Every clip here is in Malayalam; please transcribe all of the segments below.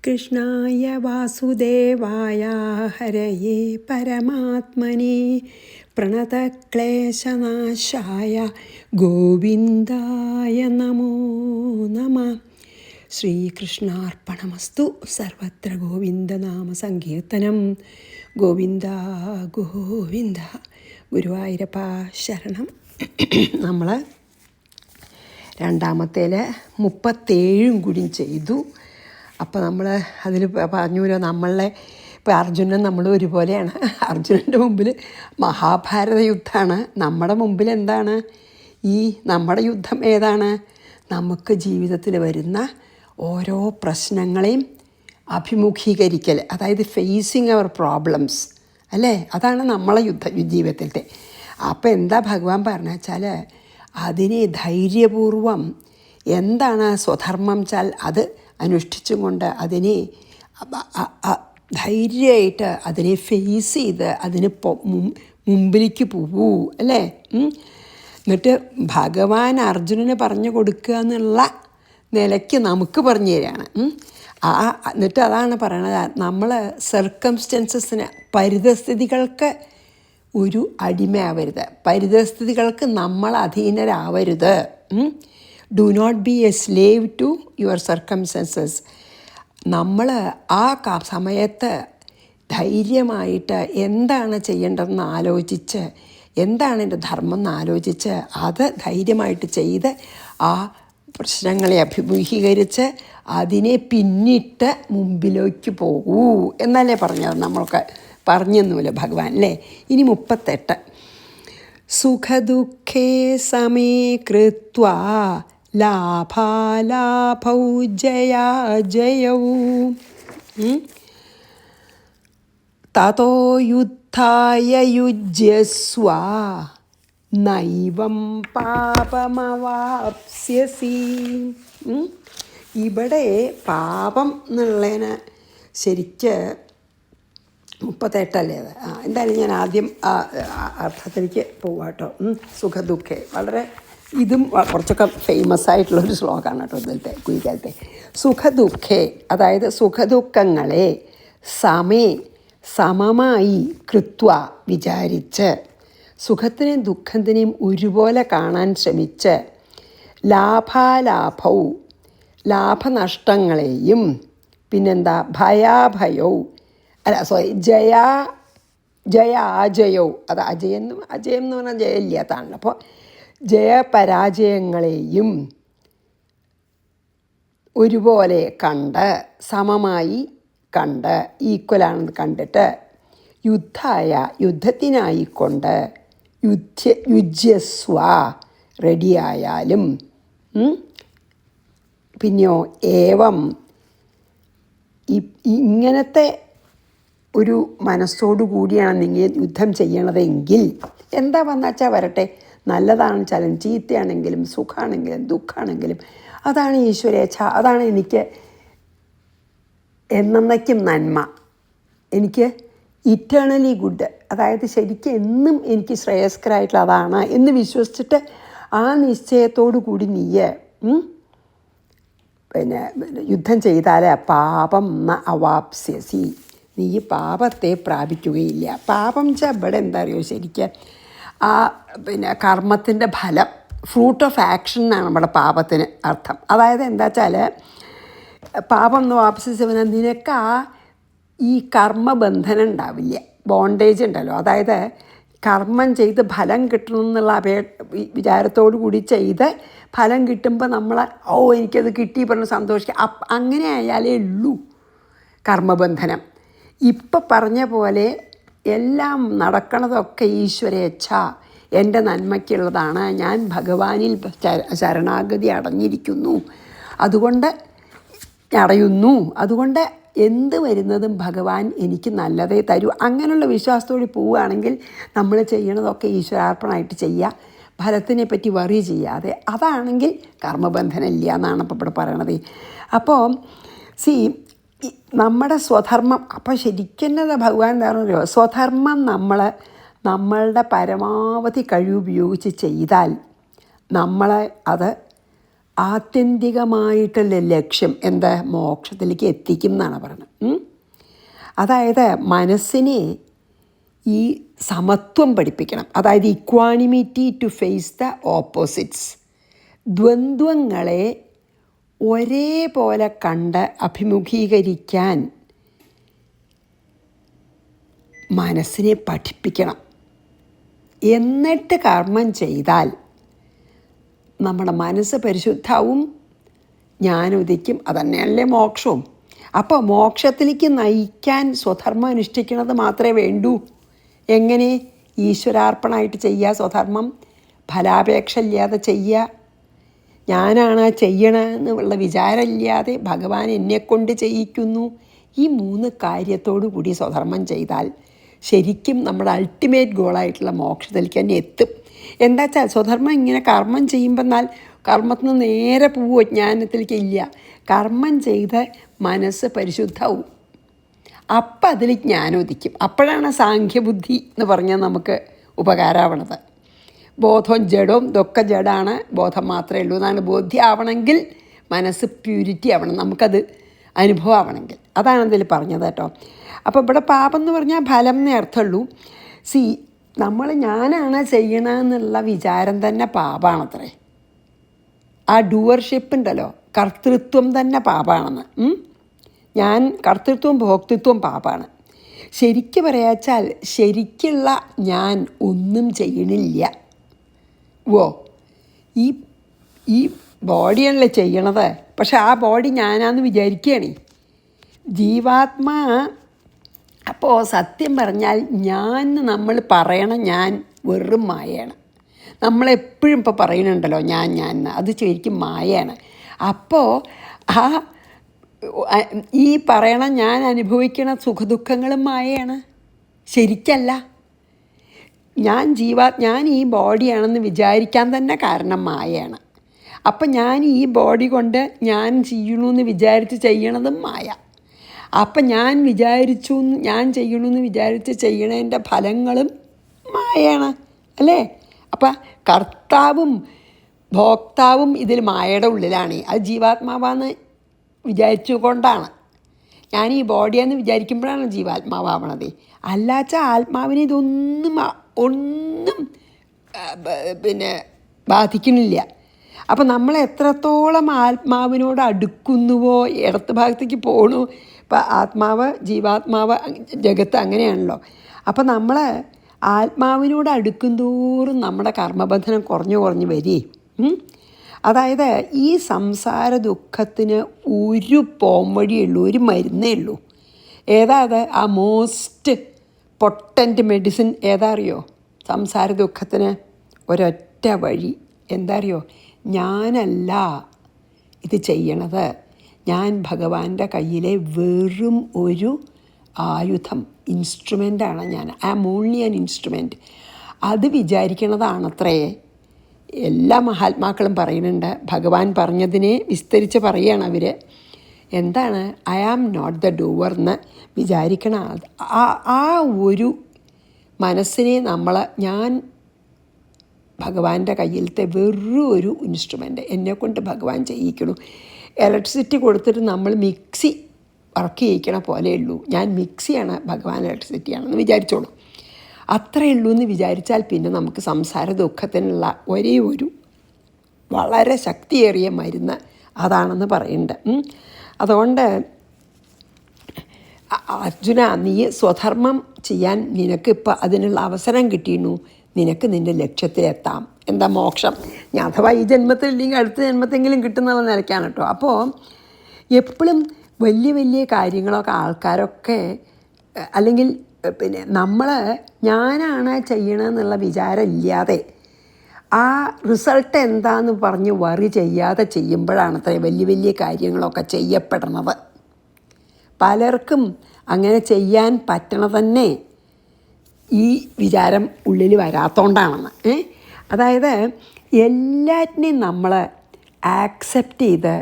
കൃഷ്ണായ വാസുദേവായ ഹരയേ പരമാത്മനെ പ്രണതക്ലേശനാശായ ഗോവിന്ദായ നമോ നമഃ. ശ്രീകൃഷ്ണാർപ്പണമസ്തു. സർവത്ര ഗോവിന്ദനാമ സങ്കീർത്തനം. ഗോവിന്ദ ഗോവിന്ദ. ഗുരുവായൂരപ്പ ശരണം. നമ്മൾ രണ്ടാമത്തേൽ 37 കൂടി ചെയ്തു. അപ്പോൾ നമ്മൾ അതിൽ പറഞ്ഞല്ലോ, നമ്മളെ ഇപ്പോൾ അർജുനൻ നമ്മൾ ഒരുപോലെയാണ്. അർജുനൻ്റെ മുമ്പിൽ മഹാഭാരത യുദ്ധമാണ്, നമ്മുടെ മുമ്പിൽ എന്താണ് ഈ നമ്മുടെ യുദ്ധം ഏതാണ്? നമുക്ക് ജീവിതത്തിൽ വരുന്ന ഓരോ പ്രശ്നങ്ങളെയും അഭിമുഖീകരിക്കൽ, അതായത് ഫേസിങ് അവർ പ്രോബ്ലംസ് അല്ലേ, അതാണ് നമ്മളെ ജീവിതത്തിലത്തെ. അപ്പോൾ എന്താ ഭഗവാൻ പറഞ്ഞു വെച്ചാൽ, അതിനെ ധൈര്യപൂർവം എന്താണ് സ്വധർമ്മം വെച്ചാൽ അത് അനുഷ്ഠിച്ചും കൊണ്ട് അതിനെ ധൈര്യമായിട്ട് അതിനെ ഫേസ് ചെയ്ത് അതിന് മുമ്പിലേക്ക് പോവൂ അല്ലേ. എന്നിട്ട് ഭഗവാൻ അർജുനന് പറഞ്ഞു കൊടുക്കുക എന്നുള്ള നിലയ്ക്ക് നമുക്ക് പറഞ്ഞു തരികയാണ്. എന്നിട്ട് അതാണ് പറയണത്, നമ്മൾ സർക്കംസ്റ്റൻസസിന്, പരിതസ്ഥിതികൾക്ക് ഒരു അടിമയാവരുത്, പരിതസ്ഥിതികൾക്ക് നമ്മൾ അധീനരാവരുത്. Do not be a slave to your circumstances. നമ്മൾ ആ സമയത്ത് ധൈര്യമായിട്ട് എന്താണ് ചെയ്യേണ്ടതെന്ന് ആലോചിച്ച്, എന്താണ് എൻ്റെ ധർമ്മം എന്ന് ആലോചിച്ച് അത് ധൈര്യമായിട്ട് ചെയ്ത് ആ പ്രശ്നങ്ങളെ അഭിമുഖീകരിച്ച് അതിനെ പിന്നിട്ട് മുമ്പിലേക്ക് പോകൂ എന്നല്ലേ പറഞ്ഞത്. നമ്മൾക്ക് പറഞ്ഞൊന്നുമില്ല ഭഗവാൻ അല്ലേ. ഇനി 38. സുഖദുഃഖേ സമേ കൃത്വാ ലാഭാലാഭൗ ജയാജയൗ തതോ യുദ്ധായ യുജ്യസ്വ നൈവം പാപമവാപ്സ്യസി. ഇവിടെ പാപം എന്നുള്ളതിന് ശരിക്ക് 38 അല്ലേ അത്. എന്തായാലും ഞാൻ ആദ്യം അർത്ഥത്തിലേക്ക് പോവാട്ടോ. സുഖദുഃഖേ വളരെ ഇതും കുറച്ചൊക്കെ ഫേമസ് ആയിട്ടുള്ളൊരു ശ്ലോകമാണ് കേട്ടോ ഇതിലത്തെ കുയിക്കാലത്തെ. സുഖദുഃഖേ അതായത് സുഖദുഃഖങ്ങളെ സമമായി കൃത്വ വിചാരിച്ച്, സുഖത്തിനെയും ദുഃഖത്തിനെയും ഒരുപോലെ കാണാൻ ശ്രമിച്ച്, ലാഭാലാഭൗ ലാഭനഷ്ടങ്ങളെയും, പിന്നെന്താ ഭയാഭയൗ ജയാജയൗ, അത് അജയം എന്ന് പറഞ്ഞാൽ ജയമില്ലാത്തതാണല്ലോ. അപ്പോൾ ജയപരാജയങ്ങളെയും ഒരുപോലെ കണ്ട്, സമമായി കണ്ട്, ഈക്വലാണെന്ന് കണ്ടിട്ട്, യുദ്ധത്തിനായിക്കൊണ്ട് യുജ്യസ്വ റെഡിയായാലും, പിന്നെയോ ഏവം ഇങ്ങനത്തെ ഒരു മനസ്സോടു കൂടിയാണ് നിങ്ങൾ യുദ്ധം ചെയ്യണതെങ്കിൽ, എന്താ വന്നാച്ചാൽ വരട്ടെ, നല്ലതാണെന്ന് വെച്ചാലും ചീത്തയാണെങ്കിലും സുഖമാണെങ്കിലും ദുഃഖമാണെങ്കിലും അതാണ് ഈശ്വരേച്ഛ, അതാണ് എനിക്ക് എന്നേക്കും നന്മ, എനിക്ക് ഇറ്റേണലി ഗുഡ്, അതായത് ശരിക്കും എന്നും എനിക്ക് ശ്രേയസ്കരമായിട്ടുള്ള അതാണ് എന്ന് വിശ്വസിച്ചിട്ട് ആ നിശ്ചയത്തോടു കൂടി നീയെ പിന്നെ യുദ്ധം ചെയ്താൽ പാപം ന അവാപ്സ്യസി, നീ പാപത്തെ പ്രാപിക്കുകയില്ല. പാപം വെച്ചാൽ ഇവിടെ എന്താ അറിയോ, ശരിക്കും ആ പിന്നെ കർമ്മത്തിൻ്റെ ഫലം, ഫ്രൂട്ട് ഓഫ് ആക്ഷൻ എന്നാണ് നമ്മുടെ പാപത്തിന് അർത്ഥം. അതായത് എന്താ വെച്ചാൽ പാപം എന്ന് വാപ്സിച്ചവന് നിനക്ക് ഈ കർമ്മബന്ധനം ഉണ്ടാവില്ല, ബോണ്ടേജ് ഉണ്ടല്ലോ. അതായത് കർമ്മം ചെയ്ത് ഫലം കിട്ടണം എന്നുള്ള വിചാരത്തോടു കൂടി ചെയ്ത് ഫലം കിട്ടുമ്പോൾ നമ്മൾ എനിക്കത് കിട്ടി പറഞ്ഞ് സന്തോഷിക്കുക, അങ്ങനെ ആയാലേ ഉള്ളൂ കർമ്മബന്ധനം. ഇപ്പം പറഞ്ഞ പോലെ എല്ലാം നടക്കണതൊക്കെ ഈശ്വരേച്ഛ, എൻ്റെ നന്മയ്ക്കുള്ളതാണ്, ഞാൻ ഭഗവാനിൽ ശരണാഗതി അടഞ്ഞിരിക്കുന്നു, അതുകൊണ്ട് അടയുന്നു, അതുകൊണ്ട് എന്ത് വരുന്നതും ഭഗവാൻ എനിക്ക് നല്ലതേ തരൂ. അങ്ങനെയുള്ള വിശ്വാസത്തോടെ പോവുകയാണെങ്കിൽ നമ്മൾ ചെയ്യണതൊക്കെ ഈശ്വരാർപ്പണമായിട്ട് ചെയ്യുക, ഫലത്തിനെ പറ്റി വറി ചെയ്യാതെ. അതാണെങ്കിൽ കർമ്മബന്ധനം ഇല്ല എന്നാണ് ഇപ്പോൾ ഇവിടെ പറയണത്. അപ്പോൾ നമ്മുടെ സ്വധർമ്മം, അപ്പോൾ ശരിക്കും ഭഗവാൻ എന്താ പറയുക, സ്വധർമ്മം നമ്മളുടെ പരമാവധി കഴിവുപയോഗിച്ച് ചെയ്താൽ നമ്മളെ അത് ആത്യന്തികമായിട്ടുള്ള ലക്ഷ്യം എന്താ? മോക്ഷത്തിലേക്ക് എത്തിക്കും എന്നാണ് പറയുന്നത്. അതായത് മനസ്സിനെ ഈ സമത്വം പഠിപ്പിക്കണം. അതായത് equanimity to face the opposites. ദ്വന്ദ്വങ്ങളെ ഒരേപോലെ കണ്ട് അഭിമുഖീകരിക്കാൻ മനസ്സിനെ പഠിപ്പിക്കണം. എന്നിട്ട് കർമ്മം ചെയ്താൽ നമ്മുടെ മനസ്സ് പരിശുദ്ധാവും, ജ്ഞാനോദിക്കും. അതന്നെയല്ലേ മോക്ഷവും. അപ്പോൾ മോക്ഷത്തിലേക്ക് നയിക്കാൻ സ്വധർമ്മം അനുഷ്ഠിക്കുന്നത് മാത്രമേ വേണ്ടൂ. എങ്ങനെ? ഈശ്വരാർപ്പണമായിട്ട് ചെയ്യുക സ്വധർമ്മം, ഫലാപേക്ഷ ഇല്ലാതെ ചെയ്യുക, ഞാനാണ് ചെയ്യണമെന്നുള്ള വിചാരമില്ലാതെ ഭഗവാൻ എന്നെക്കൊണ്ട് ചെയ്യിക്കുന്നു. ഈ 3 കാര്യത്തോടു കൂടി സ്വധർമ്മം ചെയ്താൽ ശരിക്കും നമ്മുടെ അൾട്ടിമേറ്റ് ഗോളായിട്ടുള്ള മോക്ഷത്തിലേക്ക് തന്നെ എത്തും. എന്താ വെച്ചാൽ സ്വധർമ്മം ഇങ്ങനെ കർമ്മം ചെയ്യുമ്പോൾ എന്നാൽ കർമ്മത്തിൽ നിന്ന് നേരെ പോവുമോ ജ്ഞാനത്തിലേക്ക്? ഇല്ല. കർമ്മം ചെയ്ത് മനസ്സ് പരിശുദ്ധവും. അപ്പം അതിൽ ജ്ഞാനോദിക്കും. അപ്പോഴാണ് സാഖ്യബുദ്ധി എന്ന് പറഞ്ഞാൽ നമുക്ക് ഉപകാരമാവണത്. ബോധവും ജഡവും ഇതൊക്കെ ജഡമാണ്, ബോധം മാത്രമേ ഉള്ളൂ എന്നാണ് ബോധ്യമാവണമെങ്കിൽ മനസ്സ് പ്യൂരിറ്റി ആവണം, നമുക്കത് അനുഭവം ആവണമെങ്കിൽ. അതാണ് അതിൽ പറഞ്ഞത് കേട്ടോ. അപ്പോൾ ഇവിടെ പാപം എന്ന് പറഞ്ഞാൽ ഫലം എന്നേ അർത്ഥമുള്ളൂ. നമ്മൾ ഞാനാണ് ചെയ്യണമെന്നുള്ള വിചാരം തന്നെ പാപമാണത്രേ. ആ ഡൂവർഷിപ്പ് ഉണ്ടല്ലോ, കർത്തൃത്വം തന്നെ പാപമാണെന്ന്. ഞാൻ കർത്തൃത്വം ഭോക്തൃത്വം പാപമാണ്. ശരിക്കും പറയാച്ചാൽ ശരിക്കുള്ള ഞാൻ ഒന്നും ചെയ്യണില്ല. ഈ ഈ ബോഡിയാണല്ലോ ചെയ്യണത്. പക്ഷെ ആ ബോഡി ഞാനാന്ന് വിചാരിക്കുകയാണ് ജീവാത്മാ. അപ്പോൾ സത്യം പറഞ്ഞാൽ ഞാൻ നമ്മൾ പറയണം ഞാൻ വെറും മായയാണ്. നമ്മളെപ്പോഴും ഇപ്പോൾ പറയുന്നുണ്ടല്ലോ ഞാൻ അത് ശരിക്കും മായയാണ്. അപ്പോൾ ആ ഈ പറയണ ഞാൻ അനുഭവിക്കണ സുഖദുഃഖങ്ങളും മായയാണ്, ശരിക്കല്ല. ഞാൻ ഈ ബോഡിയാണെന്ന് വിചാരിക്കാൻ തന്നെ കാരണം മായയാണ്. അപ്പം ഞാൻ ഈ ബോഡി കൊണ്ട് ഞാൻ ചെയ്യണമെന്ന് വിചാരിച്ച് ചെയ്യണതും മായ. അപ്പം ഞാൻ ചെയ്യണമെന്ന് വിചാരിച്ച് ചെയ്യണതിൻ്റെ ഫലങ്ങളും മായയാണ് അല്ലേ? അപ്പം കർത്താവും ഭോക്താവും ഇതിൽ മായയുടെ ഉള്ളിലാണ്. അത് ജീവാത്മാവാന്ന് വിചാരിച്ചുകൊണ്ടാണ്. ഞാൻ ഈ ബോഡിയാന്ന് വിചാരിക്കുമ്പോഴാണ് ജീവാത്മാവാവണത്. അല്ലാച്ച ആത്മാവിനെ ഇതൊന്നും ബാധിക്കണില്ല. അപ്പം നമ്മൾ എത്രത്തോളം ആത്മാവിനോട് അടുക്കുന്നുവോ, ഇടത്ത് ഭാഗത്തേക്ക് പോകണു. ഇപ്പം ജീവാത്മാവ് ജഗത്ത് അങ്ങനെയാണല്ലോ. അപ്പം നമ്മൾ ആത്മാവിനോട് അടുക്കും തോറും നമ്മുടെ കർമ്മബന്ധനം കുറഞ്ഞു വരി. അതായത് ഈ സംസാര ദുഃഖത്തിന് ഒരു പോംവഴിയേ ഉള്ളൂ, ഒരു മരുന്നേ ഉള്ളൂ. ഏതാ അത്? ആ മോസ്റ്റ് പൊട്ടൻറ്റ് മെഡിസിൻ ഏതാ അറിയോ? സംസാര ദുഃഖത്തിന് ഒരൊറ്റ വഴി എന്താ അറിയോ? ഞാനല്ല ഇത് ചെയ്യണത്, ഞാൻ ഭഗവാന്റെ കയ്യിലെ വെറും ഒരു ആയുധം, ഇൻസ്ട്രുമെൻ്റാണ് ഞാൻ. I am only an instrument. അത് വിചാരിക്കണതാണത്രേ എല്ലാ മഹാത്മാക്കളും പറയുന്നുണ്ട്. ഭഗവാൻ പറഞ്ഞതിനെ വിസ്തരിച്ച് പറയുകയാണ് അവർ. എന്താണ്? I am not the doer എന്ന് വിചാരിക്കണ ആ ഒരു മനസ്സിനെ ഞാൻ ഭഗവാന്റെ കയ്യിലത്തെ വെറും ഒരു ഇൻസ്ട്രുമെൻ്റ്, എന്നെക്കൊണ്ട് ഭഗവാൻ ചെയ്യിക്കണു. ഇലക്ട്രിസിറ്റി കൊടുത്തിട്ട് നമ്മൾ മിക്സി വർക്ക് ചെയ്യിക്കണ പോലെയുള്ളൂ. ഞാൻ മിക്സിയാണ്, ഭഗവാൻ ഇലക്ട്രിസിറ്റിയാണെന്ന് വിചാരിച്ചോളൂ. അത്രയേ ഉള്ളൂ എന്ന് വിചാരിച്ചാൽ പിന്നെ നമുക്ക് സംസാര ദുഃഖത്തിനുള്ള ഒരേ ഒരു വളരെ ശക്തിയേറിയ മരുന്ന് അതാണെന്ന് പറയുന്നുണ്ട്. അതുകൊണ്ട് അർജുന, നീ സ്വധർമ്മം ചെയ്യാൻ നിനക്കിപ്പോൾ അതിനുള്ള അവസരം കിട്ടിയിരുന്നു. നിനക്ക് നിൻ്റെ ലക്ഷ്യത്തിലെത്താം. എന്താ? മോക്ഷം. അഥവാ ഈ ജന്മത്തിൽ ഇല്ലെങ്കിൽ അടുത്ത ജന്മത്തെങ്കിലും കിട്ടുന്ന നിലയ്ക്കാണ് കേട്ടോ. അപ്പോൾ എപ്പോഴും വലിയ വലിയ കാര്യങ്ങളൊക്കെ ആൾക്കാരൊക്കെ അല്ലെങ്കിൽ നമ്മൾ ഞാനാണ് ചെയ്യണമെന്നുള്ള വിചാരം ഇല്ലാതെ ആ റിസൾട്ട് എന്താന്ന് പറഞ്ഞ് വറി ചെയ്യാതെ ചെയ്യുമ്പോഴാണ് അത്ര വലിയ വലിയ കാര്യങ്ങളൊക്കെ ചെയ്യപ്പെടുന്നത്. പലർക്കും അങ്ങനെ ചെയ്യാൻ പറ്റണത് തന്നെ ഈ വിചാരം ഉള്ളിൽ വരാത്തോണ്ടാണെന്ന്. അതായത് എല്ലാറ്റിനെയും നമ്മൾ ആക്സെപ്റ്റ് ചെയ്ത്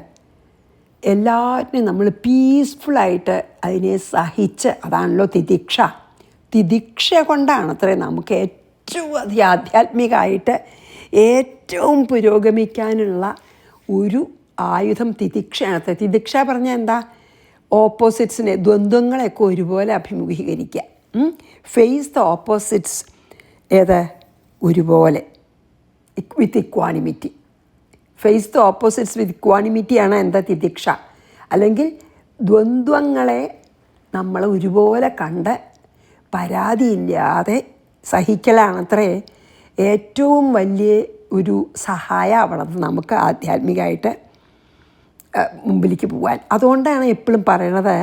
എല്ലാറ്റിനെയും നമ്മൾ പീസ്ഫുള്ളായിട്ട് അതിനെ സഹിച്ച്, അതാണല്ലോ തിതിക്ഷ. തിതിക്ഷ കൊണ്ടാണ് അത്രേ നമുക്ക് ഏറ്റവും അധികം ആധ്യാത്മികമായിട്ട് ഏറ്റവും പുരോഗമിക്കാനുള്ള ഒരു ആയുധം തിതിക്ഷയാണ്. തിതിക്ഷ പറഞ്ഞാൽ എന്താ? ഓപ്പോസിറ്റ്സിനെ, ദ്വന്ദ്ങ്ങളെയൊക്കെ ഒരുപോലെ അഭിമുഖീകരിക്കുക. ഫേസ് ദ ഓപ്പോസിറ്റ്സ് ഏത്? ഒരുപോലെ, വിത്ത് ഇക്വാനിമിറ്റി. ഫേസ് ദ ഓപ്പോസിറ്റ്സ് വിത്ത് ഇക്വാനിമിറ്റിയാണ് എന്താ? തിതിക്ഷ. അല്ലെങ്കിൽ ദ്വന്ദ്ങ്ങളെ നമ്മൾ ഒരുപോലെ കണ്ട് പരാതിയില്ലാതെ സഹിക്കലാണത്രേ ഏറ്റവും വലിയ ഒരു സഹായമാവണത് നമുക്ക് ആധ്യാത്മികമായിട്ട് മുമ്പിലേക്ക് പോകാൻ. അതുകൊണ്ടാണ് എപ്പോഴും പറയണത്,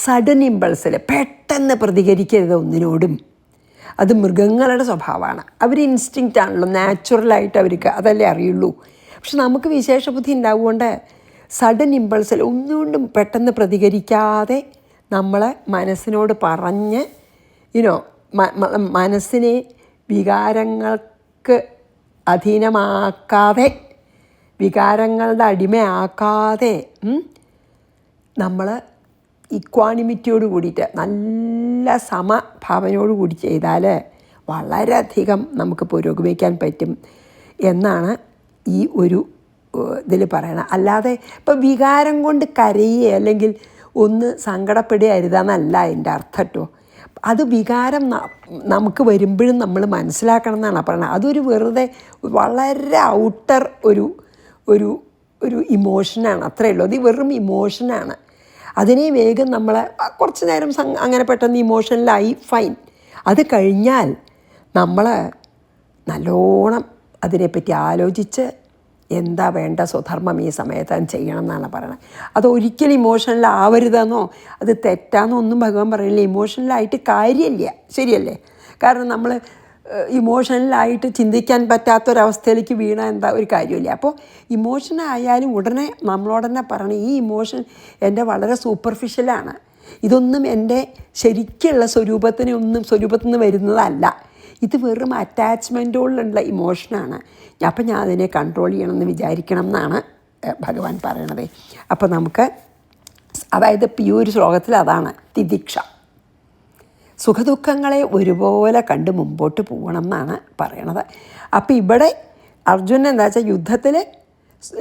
സഡൻ ഇമ്പൾസിൽ പെട്ടെന്ന് പ്രതികരിക്കരുത് ഒന്നിനോടും. അത് മൃഗങ്ങളുടെ സ്വഭാവമാണ്. അവർ ഇൻസ്റ്റിങ്ക്റ്റ് ആണല്ലോ, നാച്ചുറലായിട്ട് അവർക്ക് അതല്ലേ അറിയുള്ളൂ. പക്ഷെ നമുക്ക് വിശേഷബുദ്ധി ഉണ്ടാവുകൊണ്ട് സഡൻ ഇമ്പൾസിൽ ഒന്നുകൊണ്ടും പെട്ടെന്ന് പ്രതികരിക്കാതെ നമ്മളെ മനസ്സിനോട് പറഞ്ഞ് മനസ്സിനെ വികാരങ്ങൾക്ക് അധീനമാക്കാതെ, വികാരങ്ങളുടെ അടിമയാക്കാതെ നമ്മൾ ഇക്വാനിമിറ്റിയോട് കൂടിയിട്ട് നല്ല സമഭാവനയോട് കൂടി ചെയ്താൽ വളരെയധികം നമുക്ക് പുരോഗമിക്കാൻ പറ്റും എന്നാണ് ഈ ഒരു ഇതിൽ പറയണം. അല്ലാതെ ഇപ്പം വികാരം കൊണ്ട് കരയുക അല്ലെങ്കിൽ ഒന്ന് സങ്കടപ്പെടുകയരുതെന്നല്ല എൻ്റെ അർത്ഥം കേട്ടോ. അത് വികാരം നമുക്ക് വരുമ്പോഴും നമ്മൾ മനസ്സിലാക്കണം എന്നാണ് പറയുന്നത്. അതൊരു വെറുതെ വളരെ ഔട്ടർ ഒരു ഒരു ഒരു ഇമോഷനാണ്, അത്രയേ ഉള്ളൂ. അത് വെറും ഇമോഷനാണ്. അതിനെ വേഗം നമ്മളെ കുറച്ച് നേരം അങ്ങനെ പെട്ടെന്ന് ഇമോഷനിലായി, ഫൈൻ. അത് കഴിഞ്ഞാൽ നമ്മൾ നല്ലോണം അതിനെപ്പറ്റി ആലോചിച്ച് എന്താ വേണ്ട സ്വധർമ്മം ഈ സമയത്ത് ചെയ്യണം എന്നാണ് പറയണത്. അതൊരിക്കലും ഇമോഷണലാവരുതെന്നോ അത് തെറ്റാന്നോ ഒന്നും ഭഗവാൻ പറയില്ല. ഇമോഷണലായിട്ട് കാര്യമില്ല, ശരിയല്ലേ? കാരണം നമ്മൾ ഇമോഷണലായിട്ട് ചിന്തിക്കാൻ പറ്റാത്തൊരവസ്ഥയിലേക്ക് വീണ എന്താ ഒരു കാര്യമില്ല. അപ്പോൾ ഇമോഷനായാലും ഉടനെ നമ്മളോടന്നെ പറയണം, ഈ ഇമോഷൻ എൻ്റെ വളരെ സൂപ്പർഫിഷ്യലാണ്, ഇതൊന്നും എൻ്റെ ശരിക്കുള്ള സ്വരൂപത്തിൽ നിന്ന് വരുന്നതല്ല, ഇത് വെറും അറ്റാച്ച്മെൻറ്റോടുള്ള ഇമോഷനാണ്. അപ്പം ഞാൻ അതിനെ കൺട്രോൾ ചെയ്യണമെന്ന് വിചാരിക്കണം എന്നാണ് ഭഗവാൻ പറയണത്. അപ്പോൾ നമുക്ക്, അതായത് ഈ ഒരു ശ്ലോകത്തിൽ അതാണ് തിതിക്ഷ. സുഖദുഃഖങ്ങളെ ഒരുപോലെ കണ്ട് മുമ്പോട്ട് പോകണം എന്നാണ് പറയണത്. അപ്പോൾ ഇവിടെ അർജുനൻ എന്താ വെച്ചാൽ യുദ്ധത്തിൽ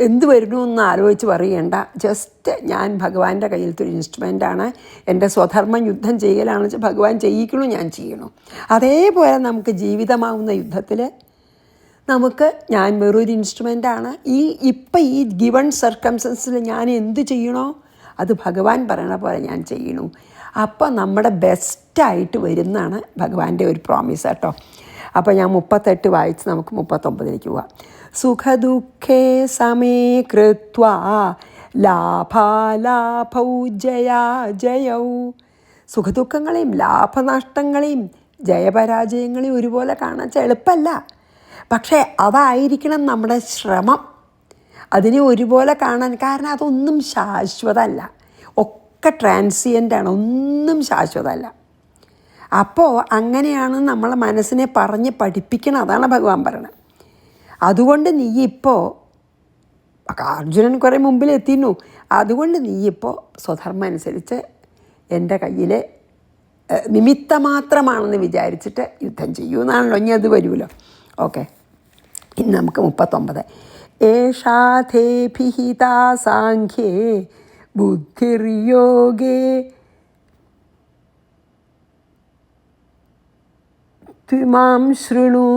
എന്ത് വരുന്നു എന്ന് ആലോചിച്ച് പറയേണ്ട, ജസ്റ്റ് ഞാൻ ഭഗവാന്റെ കയ്യിലത്തെ ഒരു ഇൻസ്ട്രുമെൻ്റാണ്, എൻ്റെ സ്വധർമ്മം യുദ്ധം ചെയ്യലാണെന്ന് വെച്ചാൽ ഭഗവാൻ ചെയ്യിക്കണു, ഞാൻ ചെയ്യണു. അതേപോലെ നമുക്ക് ജീവിതമാവുന്ന യുദ്ധത്തിൽ നമുക്ക് ഞാൻ വേറൊരു ഇൻസ്ട്രുമെൻ്റാണ്. ഇപ്പം ഈ ഗിവൺ സർക്കംസ്റ്റൻസിൽ ഞാൻ എന്ത് ചെയ്യണോ അത് ഭഗവാൻ പറയണ പോലെ ഞാൻ ചെയ്യണു. അപ്പം നമ്മുടെ ബെസ്റ്റായിട്ട് വരുന്നതാണ് ഭഗവാന്റെ ഒരു പ്രോമിസ് കേട്ടോ. അപ്പോൾ ഞാൻ 38 വായിച്ച് നമുക്ക് 39ലേക്ക് പോവാം. സുഖദുഃഖേ സമേ കൃത്വാ ലാഭാലാഭൗ ജയാജയൗ. സുഖദുഃഖങ്ങളെയും ലാഭനഷ്ടങ്ങളെയും ജയപരാജയങ്ങളെയും ഒരുപോലെ കാണാൻ എളുപ്പമല്ല. പക്ഷേ അതായിരിക്കണം നമ്മുടെ ശ്രമം, അതിനെ ഒരുപോലെ കാണാൻ. കാരണം അതൊന്നും ശാശ്വതമല്ല, ഒക്കെ ട്രാൻസിയൻ്റാണ്, ഒന്നും ശാശ്വതമല്ല. അപ്പോൾ അങ്ങനെയാണ് നമ്മളെ മനസ്സിനെ പറഞ്ഞ് പഠിപ്പിക്കണം, അതാണ് ഭഗവാൻ പറയണത്. അതുകൊണ്ട് നീ ഇപ്പോൾ, അർജുനൻ കുറേ മുമ്പിൽ എത്തിയിരുന്നു, അതുകൊണ്ട് നീ ഇപ്പോൾ സ്വധർമ്മം അനുസരിച്ച് എൻ്റെ കയ്യിൽ നിമിത്തമാത്രമാണെന്ന് വിചാരിച്ചിട്ട് യുദ്ധം ചെയ്യൂ എന്നാണല്ലോ. ഇനി അത് വരുമല്ലോ. ഓക്കെ, ഇനി നമുക്ക് 39. ഏഷാഥേഭിഹിതാ സാഖ്യേ ബുദ്ധിർയോഗേ ത്വിമാം ശൃണു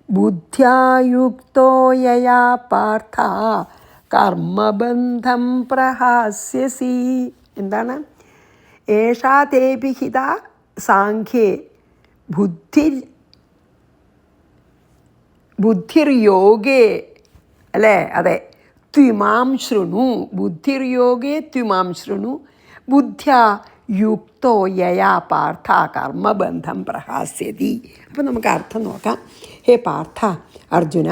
ബുദ്ധ്യായുക്തോ യയാ പാർത്ഥ കർമ്മബന്ധം പ്രഹാസ്യസി. എന്താണ്? ഏഷാ തേഭിഹിത സാഖ്യേ ബുദ്ധിർയോഗേ, അല്ലേ? അതെ, ത്വിമാം ശൃണു, ബുദ്ധിർയോഗേ ത്വിമാം ശൃണു ബുദ്ധ്യാ യുക്തോ യയാ പാർത്ഥ കർമ്മബന്ധം പ്രഹാസ്യതി. അപ്പം നമുക്ക് അർത്ഥം നോക്കാം. ഹേ പാർത്ഥ, അർജുന,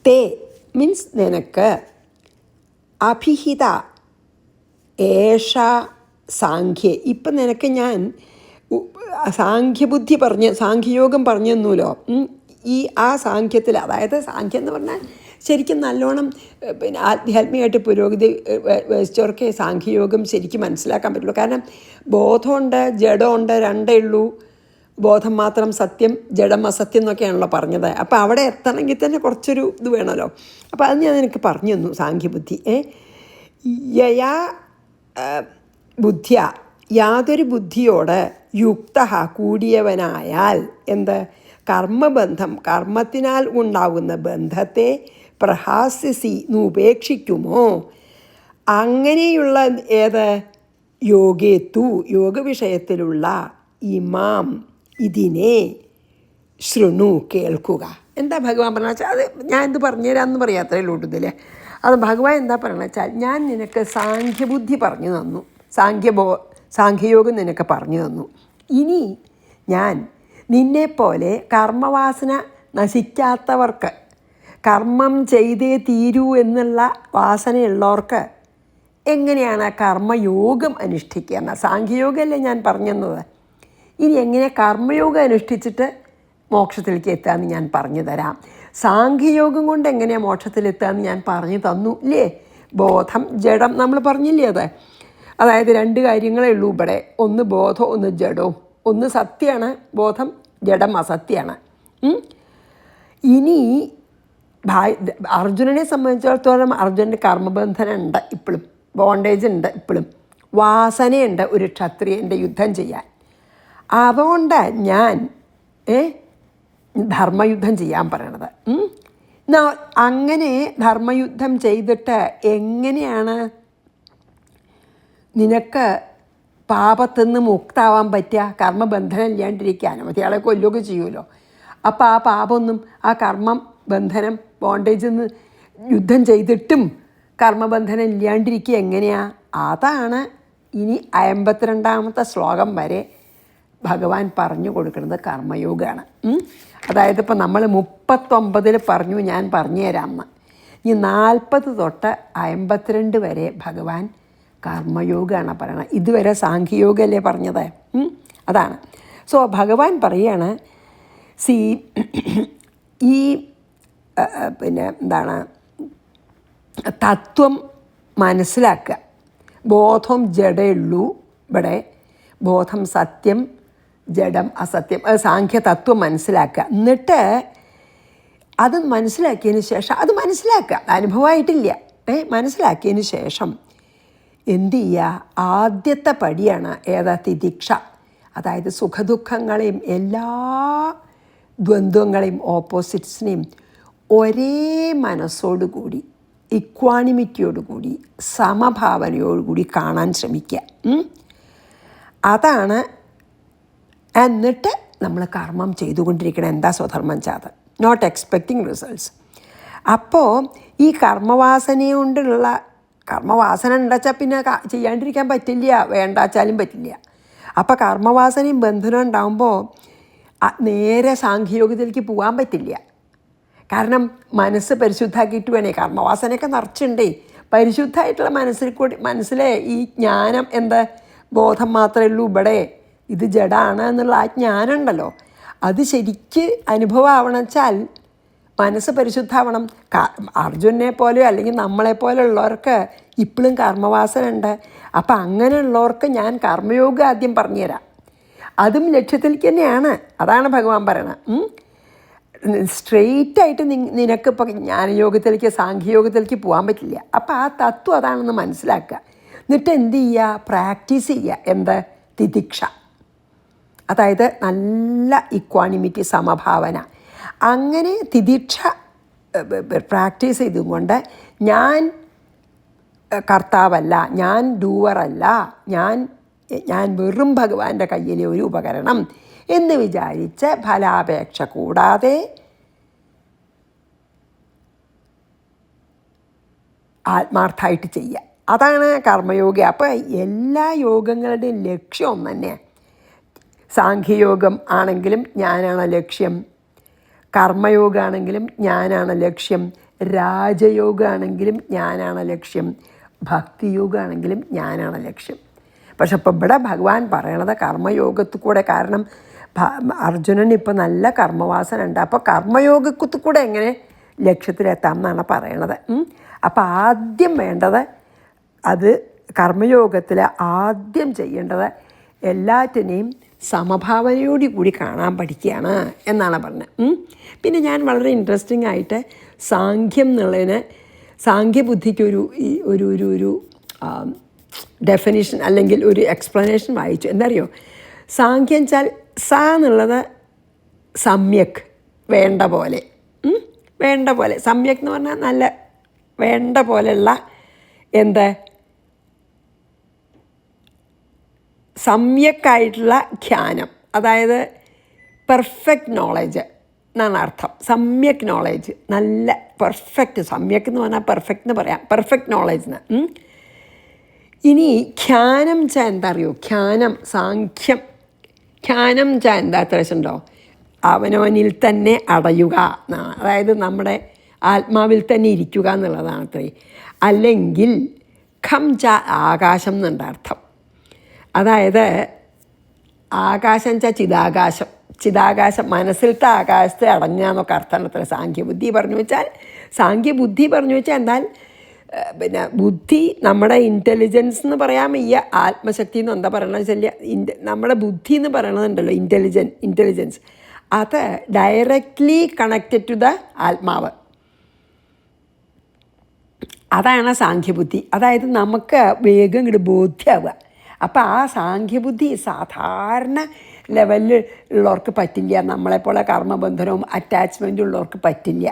തേ മീൻസ് നിനക്ക്, അഭിഹിത ഏഷ സാഖ്യേ, ഇപ്പം നിനക്ക് ഞാൻ സാഖ്യബുദ്ധി സാഖ്യയോഗം പറഞ്ഞു തന്നൂലോ. ആ സാഖ്യത്തിൽ, അതായത് സാഖ്യം എന്ന് പറഞ്ഞാൽ ശരിക്കും നല്ലോണം പിന്നെ ആധ്യാത്മികമായിട്ട് പുരോഗതി വഹിച്ചവർക്ക് സാഖ്യയോഗം ശരിക്കും മനസ്സിലാക്കാൻ പറ്റുള്ളൂ. കാരണം ബോധമുണ്ട്, ജഡമുണ്ട്, രണ്ടേ ഉള്ളൂ. ബോധം മാത്രം സത്യം, ജഡം അസത്യം എന്നൊക്കെയാണല്ലോ പറഞ്ഞത്. അപ്പോൾ അവിടെ എത്തണമെങ്കിൽ തന്നെ കുറച്ചൊരു ഇത് വേണമല്ലോ. അപ്പോൾ അത് ഞാൻ എനിക്ക് പറഞ്ഞു തന്നു. സാഖ്യബുദ്ധി യയാ ബുദ്ധിയ, യാതൊരു ബുദ്ധിയോട് യുക്ത കൂടിയവനായാൽ എന്ത് കർമ്മബന്ധം, കർമ്മത്തിനാൽ ഉണ്ടാകുന്ന ബന്ധത്തെ പ്രഹാസ്യസി ഉപേക്ഷിക്കുമോ, അങ്ങനെയുള്ള ഏത് യോഗേത്തു യോഗവിഷയത്തിലുള്ള ഇമാം ഇതിനെ ശൃണു കേൾക്കുക. എന്താ ഭഗവാൻ പറഞ്ഞ വെച്ചാൽ, അത് ഞാൻ എന്ത് പറഞ്ഞുതരാമെന്ന് പറയാത്രേ ഉള്ളൂ. അത് ഭഗവാൻ എന്താ പറയണ വെച്ചാൽ, ഞാൻ നിനക്ക് സാഖ്യബുദ്ധി പറഞ്ഞു തന്നു, സാഖ്യയോഗം നിനക്ക് പറഞ്ഞു തന്നു. ഇനി ഞാൻ നിന്നെപ്പോലെ കർമ്മവാസന നശിക്കാത്തവർക്ക്, കർമ്മം ചെയ്തേ തീരൂ എന്നുള്ള വാസനയുള്ളവർക്ക് എങ്ങനെയാണ് കർമ്മയോഗം അനുഷ്ഠിക്കുക. സാഖ്യയോഗമല്ലേ ഞാൻ പറഞ്ഞു തന്നത്. ഇനി എങ്ങനെ കർമ്മയോഗം അനുഷ്ഠിച്ചിട്ട് മോക്ഷത്തിലേക്ക് എത്താമെന്ന് ഞാൻ പറഞ്ഞു തരാം. സാഖ്യയോഗം കൊണ്ട് എങ്ങനെയാണ് മോക്ഷത്തിലെത്താമെന്ന് ഞാൻ പറഞ്ഞു തന്നു ഇല്ലേ. ബോധം ജഡം നമ്മൾ പറഞ്ഞില്ലേ. അതായത് രണ്ട് കാര്യങ്ങളേ ഉള്ളൂ ഇവിടെ. ഒന്ന് ബോധം, ഒന്ന് ജഡവും. ഒന്ന് സത്യമാണ് ബോധം, ജഡം അസത്യമാണ്. ഇനി അർജുനനെ സംബന്ധിച്ചിടത്തോളം അർജുനൻ്റെ കർമ്മബന്ധനം ഉണ്ട് ഇപ്പോഴും, ബോണ്ടേജ് ഉണ്ട് ഇപ്പോഴും, വാസനയുണ്ട് ഒരു ക്ഷത്രിയൻ്റെ യുദ്ധം ചെയ്യാൻ. അതുകൊണ്ട് ഞാൻ ധർമ്മയുദ്ധം ചെയ്യാൻ പറയണത്. അങ്ങനെ ധർമ്മയുദ്ധം ചെയ്തിട്ട് എങ്ങനെയാണ് നിനക്ക് പാപത്തിന്ന് മുക്താവാൻ പറ്റുക? കർമ്മബന്ധനം ഇല്ലാണ്ടിരിക്കാനും മറ്റേയാളെ കൊല്ലുകയൊക്കെ ചെയ്യുമല്ലോ. അപ്പോൾ ആ പാപമൊന്നും, ആ കർമ്മം ബന്ധനം ബോണ്ടേജിൽ നിന്ന് യുദ്ധം ചെയ്തിട്ടും കർമ്മബന്ധനം ഇല്ലാണ്ടിരിക്കുക എങ്ങനെയാ? അതാണ് ഇനി 52ാമത്തെ ശ്ലോകം വരെ ഭഗവാൻ പറഞ്ഞു കൊടുക്കുന്നത് കർമ്മയോഗമാണ്. അതായത് ഇപ്പോൾ നമ്മൾ 39 പറഞ്ഞു, ഞാൻ പറഞ്ഞു തരാമെന്ന്. ഈ 40 തൊട്ട് 52 വരെ ഭഗവാൻ കർമ്മയോഗമാണ് പറയണത്. ഇതുവരെ സാഖ്യയോഗമല്ലേ പറഞ്ഞത്. അതാണ്. സോ ഭഗവാൻ പറയാണ്, ഈ എന്താണ് തത്വം മനസ്സിലാക്കുക. ബോധം ജഡയുള്ളൂ ഇവിടെ, ബോധം സത്യം, ജഡം അസത്യം. സാഖ്യ തത്വം മനസ്സിലാക്കുക. എന്നിട്ട് അത് മനസ്സിലാക്കിയതിന് ശേഷം, അത് മനസ്സിലാക്കുക, അനുഭവമായിട്ടില്ല, മനസ്സിലാക്കിയതിന് ശേഷം എന്തു ചെയ്യുക? ആദ്യത്തെ പടിയാണ് തിതിക്ഷ. അതായത് സുഖദുഃഖങ്ങളെയും എല്ലാ ദ്വന്ദ്വങ്ങളെയും ഓപ്പോസിറ്റ്സിനെയും ഒരേ മനസ്സോടുകൂടി, ഇക്വാണിമിറ്റിയോടുകൂടി, സമഭാവനയോടുകൂടി കാണാൻ ശ്രമിക്കുക. അതാണ്. എന്നിട്ട് നമ്മൾ കർമ്മം ചെയ്തുകൊണ്ടിരിക്കണം. എന്താ സ്വധർമ്മം ചാത്, നോട്ട് എക്സ്പെക്റ്റിംഗ് റിസൾട്ട്സ്. അപ്പോൾ ഈ കർമ്മവാസന കൊണ്ടുള്ള, കർമ്മവാസന ഉണ്ടാച്ചാൽ പിന്നെ ചെയ്യാണ്ടിരിക്കാൻ പറ്റില്ല, വേണ്ടാച്ചാലും പറ്റില്ല. അപ്പോൾ കർമ്മവാസനയും ബന്ധനം ഉണ്ടാകുമ്പോൾ നേരെ സാഖ്യയോഗത്തിലേക്ക് പോകാൻ പറ്റില്ല. കാരണം മനസ്സ് പരിശുദ്ധാക്കിയിട്ട് വേണേ. കർമ്മവാസനയൊക്കെ നിറച്ചുണ്ടേ. പരിശുദ്ധമായിട്ടുള്ള മനസ്സിലെ ഈ ജ്ഞാനം, ബോധം മാത്രമേ ഉള്ളൂ ഇവിടെ, ഇത് ജഡമാണ് എന്നുള്ള ആ ജ്ഞാനം ഉണ്ടല്ലോ, അത് ശരിക്ക് അനുഭവമാവണം വെച്ചാൽ മനസ്സ് പരിശുദ്ധമാവണം. അർജുനെ പോലെയോ അല്ലെങ്കിൽ നമ്മളെപ്പോലെ ഉള്ളവർക്ക് ഇപ്പോഴും കർമ്മവാസന ഉണ്ട്. അപ്പം അങ്ങനെയുള്ളവർക്ക് ഞാൻ കർമ്മയോഗം ആദ്യം പറഞ്ഞുതരാം. അതും ലക്ഷ്യത്തിലേക്ക് തന്നെയാണ്. അതാണ് ഭഗവാൻ പറയണത്. സ്ട്രെയിറ്റായിട്ട് നിനക്കിപ്പോൾ ജ്ഞാനയോഗത്തിലേക്ക്, സാഖ്യയോഗത്തിലേക്ക് പോകാൻ പറ്റില്ല. അപ്പോൾ ആ തത്വം അതാണെന്ന് മനസ്സിലാക്കുക. എന്നിട്ട് എന്ത് ചെയ്യുക? പ്രാക്ടീസ് ചെയ്യുക. തിതിക്ഷ. അതായത് നല്ല ഇക്വാണിമിറ്റി, സമഭാവന. അങ്ങനെ തിതിക്ഷ പ്രാക്ടീസ് ചെയ്തുകൊണ്ട് ഞാൻ കർത്താവല്ല, ഞാൻ ഡൂവറല്ല, ഞാൻ വെറും ഭഗവാന്റെ കയ്യിലെ ഒരു ഉപകരണം എന്ന് വിചാരിച്ച് ഫലാപേക്ഷ കൂടാതെ ആത്മാർത്ഥമായിട്ട് ചെയ്യുക. അതാണ് കർമ്മയോഗി. അപ്പോൾ എല്ലാ യോഗങ്ങളുടെയും ലക്ഷ്യം ഒന്ന് തന്നെയാണ്. സാഖ്യയോഗം ആണെങ്കിലും ഞാനാണ് ലക്ഷ്യം, കർമ്മയോഗമാണെങ്കിലും ഞാനാണ് ലക്ഷ്യം, രാജയോഗമാണെങ്കിലും ഞാനാണ് ലക്ഷ്യം, ഭക്തിയോഗമാണെങ്കിലും ഞാനാണ് ലക്ഷ്യം. പക്ഷെ ഇപ്പോൾ ഇവിടെ ഭഗവാൻ പറയണത് കർമ്മയോഗത്തിൽ കൂടെ. കാരണം അർജുനന് ഇപ്പോൾ നല്ല കർമ്മവാസന ഉണ്ട്. അപ്പോൾ കർമ്മയോഗത്തിൽ കൂടെ എങ്ങനെ ലക്ഷ്യത്തിലെത്താം എന്നാണ് പറയണത്. അപ്പോൾ ആദ്യം വേണ്ടത്, അത് കർമ്മയോഗത്തിൽ ആദ്യം ചെയ്യേണ്ടത് എല്ലാറ്റിനെയും സമഭാവനയോടു കൂടി കാണാൻ പഠിക്കുകയാണ് എന്നാണ് പറഞ്ഞത്. പിന്നെ ഞാൻ വളരെ ഇൻട്രസ്റ്റിംഗ് ആയിട്ട് സാഖ്യം എന്നുള്ളതിന് സാഖ്യബുദ്ധിക്കൊരു ഒരു ഒരു ഒരു ഡെഫിനിഷൻ അല്ലെങ്കിൽ ഒരു എക്സ്പ്ലനേഷൻ വായിച്ചു. എന്താ അറിയോ, സാഖ്യം വെച്ചാൽ സ എന്നുള്ളത് സമ്യക്, വേണ്ട പോലെ. വേണ്ട പോലെ സമ്യക് എന്ന് പറഞ്ഞാൽ നല്ല വേണ്ട പോലെയുള്ള എന്ത് സമ്യക്കായിട്ടുള്ള ധ്യാനം, അതായത് പെർഫെക്റ്റ് നോളേജ് എന്നാണ് അർത്ഥം. സമ്യക് നോളേജ്, നല്ല പെർഫെക്റ്റ്. സമ്യക് എന്ന് പറഞ്ഞാൽ പെർഫെക്റ്റ് എന്ന് പറയാം, പെർഫെക്റ്റ് നോളേജ് എന്ന്. ഇനി ധ്യാനം വെച്ചാൽ എന്താ അറിയോ, ധ്യാനം സാഖ്യം. ധ്യാനം വെച്ചാൽ എന്താ അത്രയുണ്ടോ, അവനവനിൽ തന്നെ അടയുക എന്നാണ്. അതായത് നമ്മുടെ ആത്മാവിൽ തന്നെ ഇരിക്കുക എന്നുള്ളതാണ് അത്രേ. അല്ലെങ്കിൽ ഖം ച ആകാശം എന്നുണ്ട് അർത്ഥം. അതായത് ആകാശം വെച്ചാൽ ചിതാകാശം. ചിതാകാശം മനസ്സിലത്തെ ആകാശത്തെ അടഞ്ഞ എന്നൊക്കെ അർത്ഥമാണ് അത്ര സാഖ്യബുദ്ധി പറഞ്ഞു വെച്ചാൽ. സാഖ്യബുദ്ധി പറഞ്ഞു വെച്ചാൽ എന്നാൽ പിന്നെ ബുദ്ധി നമ്മുടെ ഇൻ്റലിജൻസ് എന്ന് പറയാൻ വയ്യ, ആത്മശക്തി എന്ന് എന്താ പറയണമെന്ന് വെച്ചാൽ നമ്മുടെ ബുദ്ധി എന്ന് പറയണതുണ്ടല്ലോ, ഇൻ്റലിജൻസ്, അത് ഡയറക്റ്റ്ലി കണക്റ്റഡ് ടു ദ ആത്മാവ്. അതാണ് സാഖ്യബുദ്ധി. അതായത് നമുക്ക് വേഗം ഇങ്ങോട്ട് ബോധ്യമാവുക. അപ്പോൾ ആ സാഖ്യബുദ്ധി സാധാരണ ലെവലിൽ ഉള്ളവർക്ക് പറ്റില്ല. നമ്മളെപ്പോലെ കർമ്മബന്ധനവും അറ്റാച്ച്മെൻറ്റും ഉള്ളവർക്ക് പറ്റില്ല.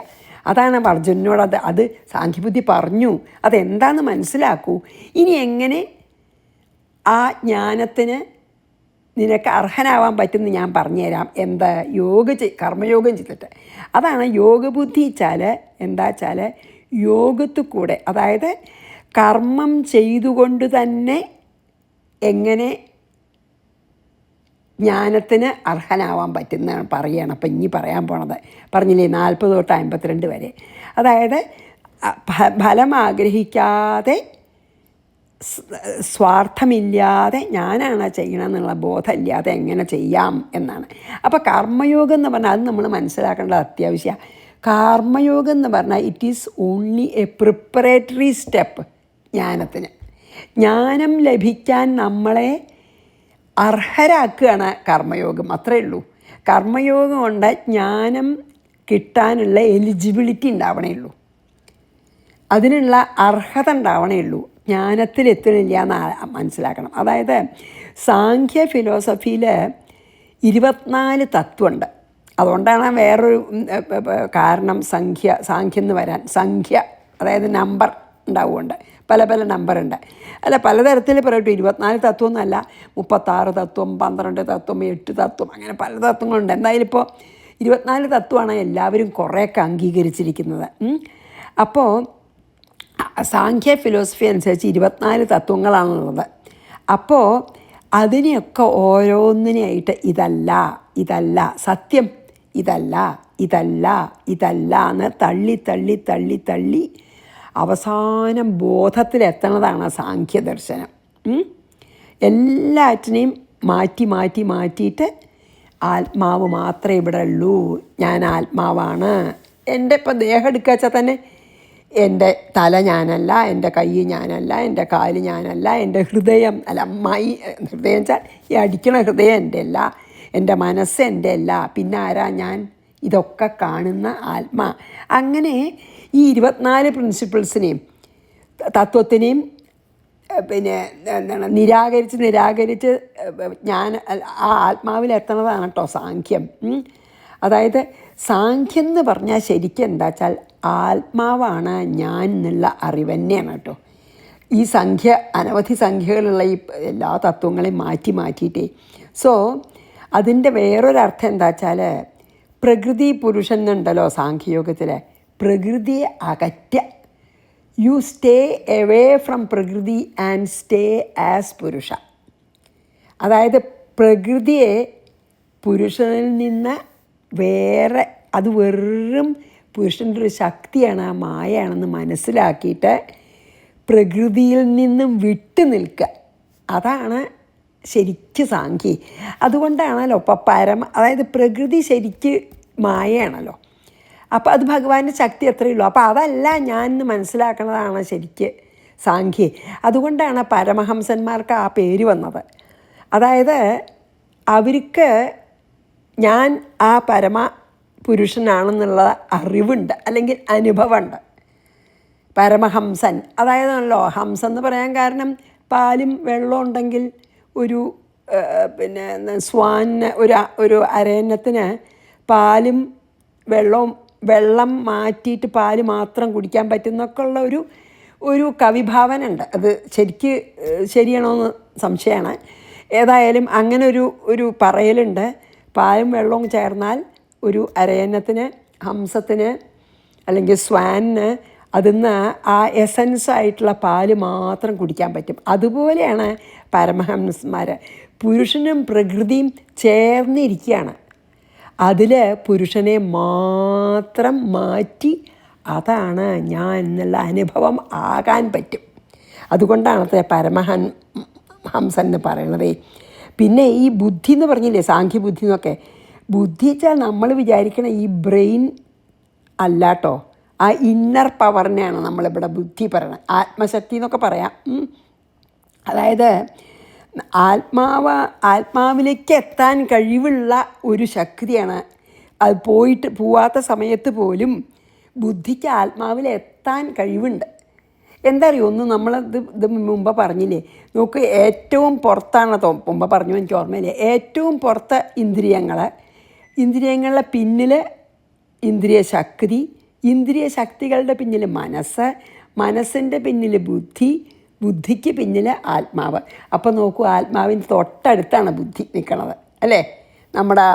അതാണ് അർജുനനോട് അത് സാഖ്യബുദ്ധി പറഞ്ഞു, അതെന്താണെന്ന് മനസ്സിലാക്കൂ. ഇനി എങ്ങനെ ആ ജ്ഞാനത്തിന് നിനക്ക് അർഹനാവാൻ പറ്റുമെന്ന് ഞാൻ പറഞ്ഞുതരാം. എന്താ കർമ്മയോഗം ചെയ്തിട്ട്. അതാണ് യോഗബുദ്ധി വെച്ചാൽ. എന്താ വെച്ചാൽ യോഗത്തിൽ കൂടെ, അതായത് കർമ്മം ചെയ്തുകൊണ്ട് തന്നെ എങ്ങനെ ജ്ഞാനത്തിന് അർഹനാവാൻ പറ്റുന്നതാണ് പറയുകയാണ്. അപ്പം ഇനി പറയാൻ പോണത് പറഞ്ഞില്ലേ 40 തൊട്ട് 52 വരെ. അതായത് ഫലം ആഗ്രഹിക്കാതെ സ്വാർത്ഥമില്ലാതെ ഞാനാണ് ചെയ്യണമെന്നുള്ള ബോധമില്ലാതെ എങ്ങനെ ചെയ്യാം എന്നാണ്. അപ്പോൾ കർമ്മയോഗം എന്ന് പറഞ്ഞാൽ അത് നമ്മൾ മനസ്സിലാക്കേണ്ടത് അത്യാവശ്യമാണ്. കർമ്മയോഗം എന്ന് പറഞ്ഞാൽ it is only A preparatory step ജ്ഞാനത്തിന്. ജ്ഞാനം ലഭിക്കാൻ നമ്മളെ അർഹരാക്കുകയാണ് കർമ്മയോഗം, അത്രയേ ഉള്ളൂ. കർമ്മയോഗം കൊണ്ട് ജ്ഞാനം കിട്ടാനുള്ള എലിജിബിലിറ്റി ഉണ്ടാവണേ ഉള്ളൂ, അതിനുള്ള അർഹത ഉണ്ടാവണേ ഉള്ളൂ. ജ്ഞാനത്തിലെത്തണില്ല എന്ന് മനസ്സിലാക്കണം. അതായത് സാഖ്യ ഫിലോസഫിയിൽ 24 തത്വമുണ്ട്. അതുകൊണ്ടാണ് വേറൊരു കാരണം സാഖ്യം എന്ന് വരാൻ. സംഖ്യ അതായത് നമ്പർ ഉണ്ടാവുമുണ്ട്, പല നമ്പറുണ്ട്. അല്ല, പലതരത്തിൽ പറയട്ടെ. 24 തത്വമൊന്നുമല്ല, 36 തത്വം, 12 തത്വം, 8 തത്വം, അങ്ങനെ പല തത്വങ്ങളുണ്ട്. എന്തായാലും ഇപ്പോൾ 24 തത്വമാണ് എല്ലാവരും കുറേയൊക്കെ അംഗീകരിച്ചിരിക്കുന്നത്. അപ്പോൾ സാഖ്യ ഫിലോസഫി അനുസരിച്ച് 24 തത്വങ്ങളാണുള്ളത്. അപ്പോൾ അതിനെയൊക്കെ ഓരോന്നിനെയായിട്ട് ഇതല്ല സത്യം, ഇതല്ല എന്ന് തള്ളി അവസാനം ബോധത്തിലെത്തണതാണ് സാഖ്യദർശനം. എല്ലാറ്റിനെയും മാറ്റിയിട്ട് ആത്മാവ് മാത്രമേ ഇവിടെ ഉള്ളൂ, ഞാൻ ആത്മാവാണ്. എൻ്റെ ഇപ്പം ദേഹം എടുക്കുക വെച്ചാൽ തന്നെ എൻ്റെ തല ഞാനല്ല, എൻ്റെ കൈ ഞാനല്ല, എൻ്റെ കാല് ഞാനല്ല, എൻ്റെ ഹൃദയം ഹൃദയം വെച്ചാൽ ഈ അടിക്കണ ഹൃദയം എൻ്റെ അല്ല, എൻ്റെ മനസ്സ് എൻ്റെ അല്ല, പിന്നെ ആരാ ഞാൻ? ഇതൊക്കെ കാണുന്ന ആത്മാ. അങ്ങനെ ഈ 24 പ്രിൻസിപ്പിൾസിനെയും തത്വത്തിനെയും പിന്നെ എന്താണ് നിരാകരിച്ച് ഞാൻ ആ ആത്മാവിലെത്തണതാണ് കേട്ടോ സാഖ്യം. അതായത് സാഖ്യം എന്ന് പറഞ്ഞാൽ ശരിക്കും എന്താ വെച്ചാൽ ആത്മാവാണ് ഞാൻ എന്നുള്ള അറിവ് തന്നെയാണ് കേട്ടോ. ഈ അനവധി സംഖ്യകളുള്ള ഈ എല്ലാ തത്വങ്ങളെയും മാറ്റിയിട്ടേ. സോ അതിൻ്റെ വേറൊരർത്ഥം എന്താ വെച്ചാൽ പ്രകൃതി പുരുഷൻ എന്നുണ്ടല്ലോ സാഖ്യയോഗത്തിൽ. പ്രകൃതിയെ യു സ്റ്റേ എവേ ഫ്രം പ്രകൃതി ആൻഡ് സ്റ്റേ ആസ് പുരുഷ. അതായത് പ്രകൃതിയെ പുരുഷനിൽ നിന്ന് വേറെ, അത് വെറും പുരുഷൻ്റെ ഒരു ശക്തിയാണ്, ആ മായയാണെന്ന് മനസ്സിലാക്കിയിട്ട് പ്രകൃതിയിൽ നിന്നും വിട്ടു നിൽക്കുക. അതാണ് ശരിക്ക് സാഖ്യം. അതുകൊണ്ടാണല്ലോ ഇപ്പം അതായത് പ്രകൃതി ശരിക്ക് മായയാണല്ലോ. അപ്പോൾ അത് ഭഗവാന്റെ ശക്തി അത്രയേ ഉള്ളൂ. അപ്പോൾ അതല്ല ഞാൻ എന്ന് മനസ്സിലാക്കുന്നതാണ് ശരിക്ക് സാഖ്യം. അതുകൊണ്ടാണ് പരമഹംസന്മാർക്ക് ആ പേര് വന്നത്. അതായത് അവർക്ക് ഞാൻ ആ പരമ പുരുഷനാണെന്നുള്ള അറിവുണ്ട്, അല്ലെങ്കിൽ അനുഭവമുണ്ട്. പരമഹംസൻ അതായതാണല്ലോ ഹംസം എന്ന് പറയാൻ കാരണം പാലും വെള്ളവും ഉണ്ടെങ്കിൽ ഒരു സ്വാനിന് ഒരു അരയന്നത്തിന് പാലും വെള്ളം മാറ്റിയിട്ട് പാല് മാത്രം കുടിക്കാൻ പറ്റുന്നൊക്കെ ഉള്ള ഒരു കവിഭാവന ഉണ്ട്. അത് ശരിയാണോയെന്ന് സംശയമാണ്. ഏതായാലും അങ്ങനെ ഒരു പറയലുണ്ട്. പാലും വെള്ളവും ചേർന്നാൽ ഒരു അരയന്നത്തിന്, ഹംസത്തിന് അല്ലെങ്കിൽ സ്വാനിന് അതിൽ നിന്ന് ആ എസൻസ് ആയിട്ടുള്ള പാല് മാത്രം കുടിക്കാൻ പറ്റും. അതുപോലെയാണ് പരമഹംസന്മാർ. പുരുഷനും പ്രകൃതിയും ചേർന്നിരിക്കുകയാണ്. അതിൽ പുരുഷനെ മാത്രം മാറ്റി അതാണ് ഞാൻ എന്നുള്ള അനുഭവം ആകാൻ പറ്റും. അതുകൊണ്ടാണ് ഹംസൻ എന്ന് പറയണത്. പിന്നെ ഈ ബുദ്ധി എന്ന് പറഞ്ഞില്ലേ, സാഖ്യബുദ്ധി എന്നൊക്കെ, ബുദ്ധി വെച്ചാൽ നമ്മൾ വിചാരിക്കണ ഈ ബ്രെയിൻ അല്ല കേട്ടോ, ആ ഇന്നർ പവറിനെയാണ് നമ്മളിവിടെ ബുദ്ധി പറയണത്. ആത്മശക്തി എന്നൊക്കെ പറയാം. അതായത് ആത്മാവിലേക്ക് എത്താൻ കഴിവുള്ള ഒരു ശക്തിയാണ്. അത് പോവാത്ത സമയത്ത് പോലും ബുദ്ധിക്ക് ആത്മാവിൽ എത്താൻ കഴിവുണ്ട്. എന്താ അറിയോ, ഇത് മുമ്പ് പറഞ്ഞില്ലേ, നോക്ക്, ഏറ്റവും പുറത്താണ് മുമ്പ് പറഞ്ഞു, എനിക്ക് ഓർമ്മയില്ലേ, ഏറ്റവും പുറത്ത് ഇന്ദ്രിയങ്ങളുടെ പിന്നിൽ ഇന്ദ്രിയ ശക്തികളുടെ പിന്നിൽ മനസ്സിൻ്റെ പിന്നിൽ ബുദ്ധിക്ക് പിന്നിൽ ആത്മാവ്. അപ്പോൾ നോക്കൂ, ആത്മാവിന് തൊട്ടടുത്താണ് ബുദ്ധി നിൽക്കണത്, അല്ലേ? നമ്മുടെ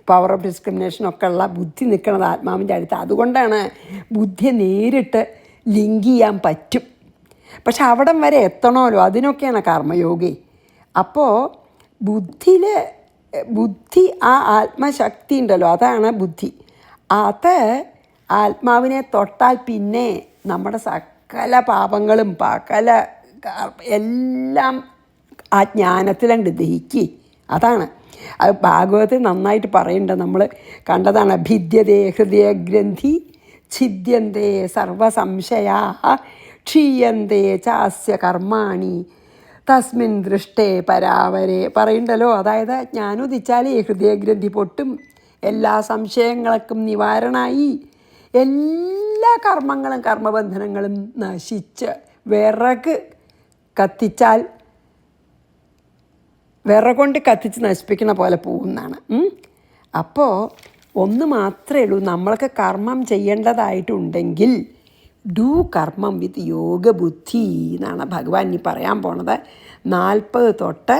പവർ ഓഫ് ഡിസ്ക്രിമിനേഷനൊക്കെ ഉള്ള ബുദ്ധി നിൽക്കുന്നത് ആത്മാവിൻ്റെ അടുത്ത്. അതുകൊണ്ടാണ് ബുദ്ധിയെ നേരിട്ട് ലിങ്ക് ചെയ്യാൻ പറ്റും. പക്ഷെ അവിടം വരെ എത്തണമല്ലോ, അതിനൊക്കെയാണ് കർമ്മയോഗി. അപ്പോൾ ബുദ്ധി ആ ആത്മശക്തി ഉണ്ടല്ലോ, അതാണ് ബുദ്ധി. അത് ആത്മാവിനെ തൊട്ടാൽ പിന്നെ നമ്മുടെ സകല പാപങ്ങളും എല്ലാം ആ ജ്ഞാനത്തിലുണ്ട് ദഹിക്ക്. അതാണ് അത് ഭാഗവതത്തിൽ നന്നായിട്ട് പറയുന്നുണ്ട്. നമ്മൾ കണ്ടതാണ്. ഭിദ്യതേ ഹൃദയഗ്രന്ഥി ഛിദ്യന്തേ സർവസംശയാ ക്ഷീയന്തേ ചാസ്യ കർമാണി തസ്മിൻ ദൃഷ്ടേ പരാവരെ പറയുന്നുണ്ടല്ലോ. അതായത് ജ്ഞാനോദിച്ചാൽ ഹൃദയഗ്രന്ഥി പൊട്ടും, എല്ലാ സംശയങ്ങൾക്കും നിവാരണമായി, എല്ലാ കർമ്മബന്ധനങ്ങളും നശിച്ച് വിറകൊണ്ട് കത്തിച്ച് നശിപ്പിക്കണ പോലെ പോകുന്നതാണ്. അപ്പോൾ ഒന്ന് മാത്രമേ ഉള്ളൂ, നമ്മൾക്ക് കർമ്മം ചെയ്യേണ്ടതായിട്ടുണ്ടെങ്കിൽ ഡു കർമ്മം വിത്ത് യോഗബുദ്ധി എന്നാണ് ഭഗവാൻ ഇനി പറയാൻ പോണത്. 40 തൊട്ട്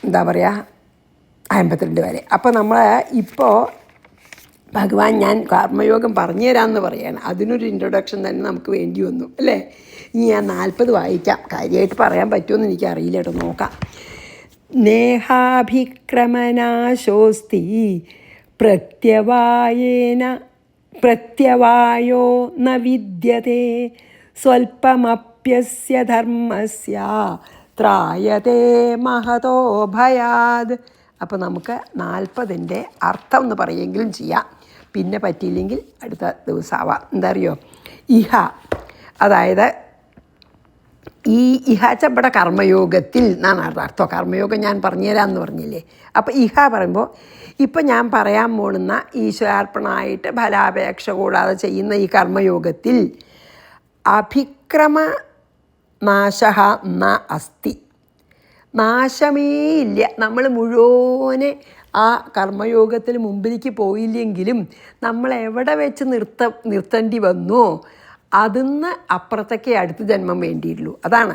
എന്താ പറയുക 52 വരെ. അപ്പോൾ നമ്മൾ ഭഗവാൻ ഞാൻ കർമ്മയോഗം പറഞ്ഞു തരാമെന്ന് പറയുകയാണ്. അതിനൊരു ഇൻട്രൊഡക്ഷൻ തന്നെ നമുക്ക് വേണ്ടി വന്നു, അല്ലേ? ഇനി ഞാൻ 40 വായിക്കാം. കാര്യമായിട്ട് പറയാൻ പറ്റുമെന്ന് എനിക്കറിയില്ല കേട്ടോ, നോക്കാം. നേഹാഭിക്രമനാശോസ്തി പ്രത്യവായോ ന വിദ്യത്തെ സ്വൽപമപ്യസ്യ ധർമ്മസ്യ ത്രായതേ മഹതോ ഭയാത്. അപ്പോൾ നമുക്ക് 40ൻ്റെ അർത്ഥം എന്ന് പറയുമെങ്കിലും ചെയ്യാം. പിന്നെ പറ്റിയില്ലെങ്കിൽ അടുത്ത ദിവസമാവാം. എന്താ അറിയോ, അതായത് ഈ ഇവിടെ കർമ്മയോഗത്തിൽ എന്നാണ് അർത്ഥം. കർമ്മയോഗം ഞാൻ പറഞ്ഞുതരാമെന്ന് പറഞ്ഞില്ലേ. അപ്പോൾ പറയുമ്പോൾ ഇപ്പം ഞാൻ പറയാൻ പോകുന്ന ഈശ്വരാർപ്പണമായിട്ട് ഫലാപേക്ഷ കൂടാതെ ചെയ്യുന്ന ഈ കർമ്മയോഗത്തിൽ അഭിക്രമനാശഃ ന അസ്തി, നാശമേ ഇല്ല. നമ്മൾ മുഴുവനെ ആ കർമ്മയോഗത്തിൽ മുമ്പിലേക്ക് പോയില്ലെങ്കിലും നമ്മൾ എവിടെ വെച്ച് നിർത്തേണ്ടി വന്നോ അതിന്ന് അപ്പുറത്തേക്ക് അടുത്ത ജന്മം വേണ്ടിയുള്ളൂ. അതാണ്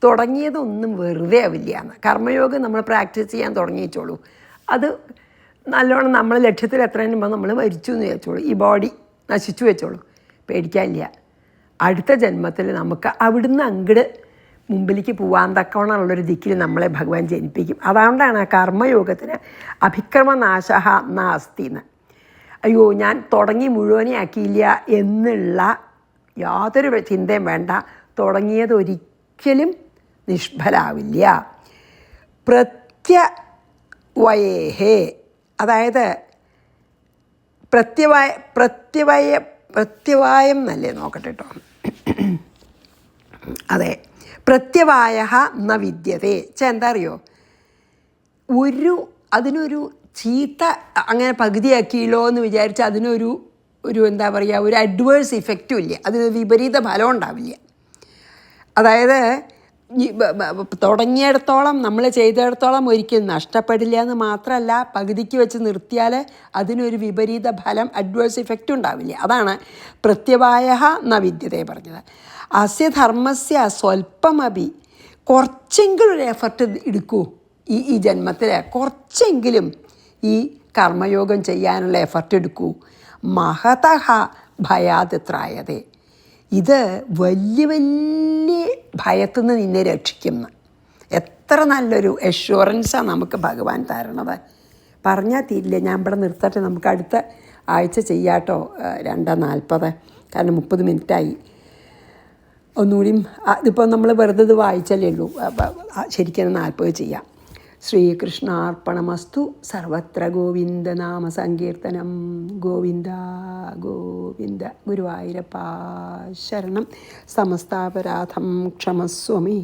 തുടങ്ങിയതൊന്നും വെറുതെ ആവില്ല എന്ന്. കർമ്മയോഗം നമ്മൾ പ്രാക്ടീസ് ചെയ്യാൻ തുടങ്ങിച്ചോളൂ. അത് നല്ലോണം നമ്മൾ ലക്ഷ്യത്തിൽ എത്രയും മുമ്പ് നമ്മൾ മരിച്ചു എന്ന് വെച്ചോളൂ, ഈ ബോഡി നശിച്ചു വെച്ചോളൂ, പേടിക്കാനില്ല. അടുത്ത ജന്മത്തിൽ നമുക്ക് അവിടുന്ന് അങ്ങട് മുമ്പിലേക്ക് പോകാൻ തക്കവണ്ണമുള്ളൊരു ദിക്കിൽ നമ്മളെ ഭഗവാൻ ജനിപ്പിക്കും. അതുകൊണ്ടാണ് കർമ്മയോഗത്തിന് അഭിക്രമനാശഃ നാസ്തി എന്ന്. അയ്യോ ഞാൻ തുടങ്ങി മുഴുവനെ ആക്കിയില്ല എന്നുള്ള യാതൊരു ചിന്തയും വേണ്ട. തുടങ്ങിയത് ഒരിക്കലും നിഷ്ഫലാവില്ല. പ്രത്യവയേഹേ, അതായത് പ്രത്യവായം എന്നല്ലേ, നോക്കട്ടെ കേട്ടോ. അതെ, പ്രത്യവായ ന വിദ്യതേ എന്താ അറിയോ, അതിനൊരു ചീത്ത അങ്ങനെ പകുതിയാക്കിയല്ലോ എന്ന് വിചാരിച്ച് അതിനൊരു എന്താ പറയുക, ഒരു അഡ്വേഴ്സ് ഇഫക്റ്റും ഇല്ല, അതിനൊരു വിപരീത ഫലം ഉണ്ടാവില്ല. അതായത് തുടങ്ങിയിടത്തോളം നമ്മൾ ചെയ്തിടത്തോളം ഒരിക്കലും നഷ്ടപ്പെടില്ല എന്ന് മാത്രമല്ല, പകുതിക്ക് വെച്ച് നിർത്തിയാൽ അതിനൊരു വിപരീത ഫലം, അഡ്വേഴ്സ് ഇഫക്റ്റ് ഉണ്ടാവില്ല. അതാണ് പ്രത്യവായ ന വിദ്യതയെ പറഞ്ഞത്. അസ്യ ധർമ്മസ്യ സ്വല്പമപി, കുറച്ചെങ്കിലും ഒരു എഫർട്ട് എടുക്കൂ ഈ ജന്മത്തിൽ, കുറച്ചെങ്കിലും ഈ കർമ്മയോഗം ചെയ്യാനുള്ള എഫർട്ട് എടുക്കൂ. മഹതഃ ഭയാതിത്രായതേ, ഇത് വലിയ വലിയ ഭയത്തു നിന്ന് നിന്നെ രക്ഷിക്കുന്ന എത്ര നല്ലൊരു അഷ്വറൻസാണ് നമുക്ക് ഭഗവാൻ തരണത്. പറഞ്ഞാൽ തീരില്ല. ഞാൻ ഇവിടെ നിർത്തട്ടെ, നമുക്ക് അടുത്ത ആഴ്ച ചെയ്യാട്ടോ. 2:40, കാരണം 30 മിനിറ്റായി. ഒന്നുകൂടിയും ഇതിപ്പോൾ നമ്മൾ വെറുതെ ഇത് വായിച്ചല്ലേ ഉള്ളൂ, ശരിക്കും 40 ചെയ്യാം. ശ്രീകൃഷ്ണാർപ്പണമസ്തു. സർവത്ര ഗോവിന്ദനാമ സങ്കീർത്തനം. ഗോവിന്ദ ഗോവിന്ദ. ഗുരുവായൂരപ്പാ ശരണം. സമസ്താപരാധം ക്ഷമസ്വമേ.